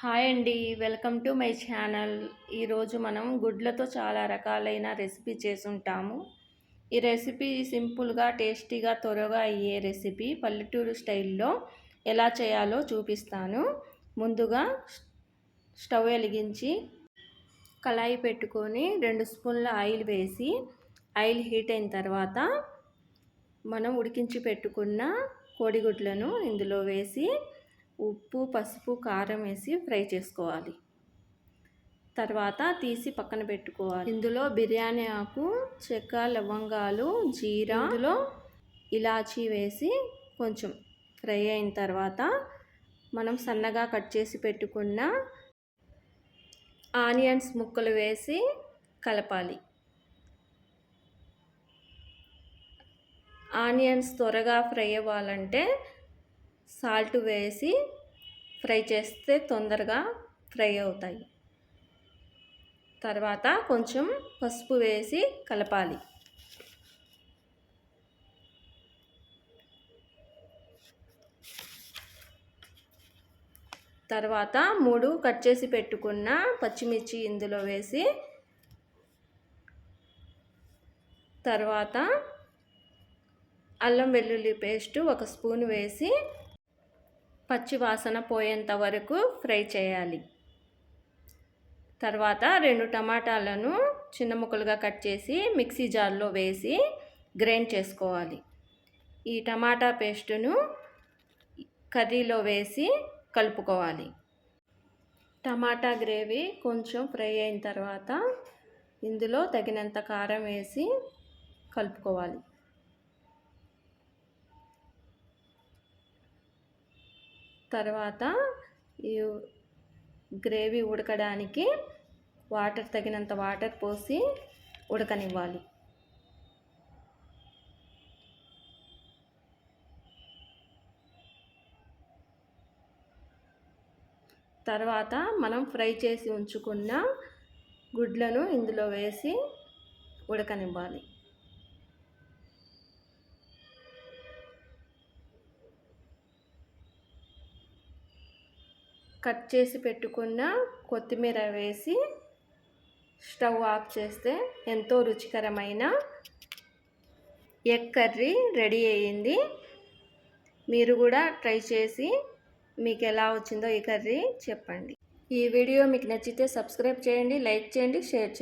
Hi అండి, welcome to my channel. ఈరోజు మనం గుడ్లతో చాలా రకాలైన రెసిపీ చేసుంటాము. ఈ రెసిపీ సింపుల్గా, టేస్టీగా, త్వరగా అయ్యే రెసిపీ. పల్లెటూరు స్టైల్లో ఎలా చేయాలో చూపిస్తాను. ముందుగా స్టవ్ వెలిగించి కళాయి పెట్టుకొని 2 స్పూన్ల ఆయిల్ వేసి, ఆయిల్ హీట్ అయిన తర్వాత మనం ఉడికించి పెట్టుకున్న కోడిగుడ్లను ఇందులో వేసి ఉప్పు, పసుపు, కారం వేసి ఫ్రై చేసుకోవాలి. తర్వాత తీసి పక్కన పెట్టుకోవాలి. ఇందులో బిర్యానీ ఆకు, చెక్క, లవంగాలు, జీరా, ఇందులో ఇలాచీ వేసి కొంచెం ఫ్రై అయిన తర్వాత మనం సన్నగా కట్ చేసి పెట్టుకున్న ఆనియన్స్ ముక్కలు వేసి కలపాలి. ఆనియన్స్ త్వరగా ఫ్రై అవ్వాలంటే సాల్ట్ వేసి ఫ్రై చేస్తే తొందరగా ఫ్రై అవుతాయి. తర్వాత కొంచెం పసుపు వేసి కలపాలి. తర్వాత 3 కట్ చేసి పెట్టుకున్న పచ్చిమిర్చి ఇందులో వేసి, తర్వాత అల్లం వెల్లుల్లి పేస్ట్ 1 స్పూన్ వేసి పచ్చి వాసన పోయేంత వరకు ఫ్రై చేయాలి. తర్వాత 2 టమాటాలను చిన్న ముక్కలుగా కట్ చేసి మిక్సీ జార్లో వేసి గ్రైండ్ చేసుకోవాలి. ఈ టమాటా పేస్టును కర్రీలో వేసి కలుపుకోవాలి. టమాటా గ్రేవీ కొంచెం ఫ్రై అయిన తర్వాత ఇందులో తగినంత కారం వేసి కలుపుకోవాలి. తర్వాత ఈ గ్రేవీ ఉడకడానికి తగినంత వాటర్ పోసి ఉడకనివ్వాలి. తర్వాత మనం ఫ్రై చేసి ఉంచుకున్న గుడ్లను ఇందులో వేసి ఉడకనివ్వాలి. కట్ చేసి పెట్టుకున్న కొత్తిమీర వేసి స్టవ్ ఆఫ్ చేస్తే ఎంతో రుచికరమైన ఎగ్ కర్రీ రెడీ అయ్యింది. మీరు కూడా ట్రై చేసి మీకు ఎలా వచ్చిందో ఈ కర్రీ చెప్పండి. ఈ వీడియో మీకు నచ్చితే సబ్స్క్రైబ్ చేయండి, లైక్ చేయండి, షేర్ చేయండి.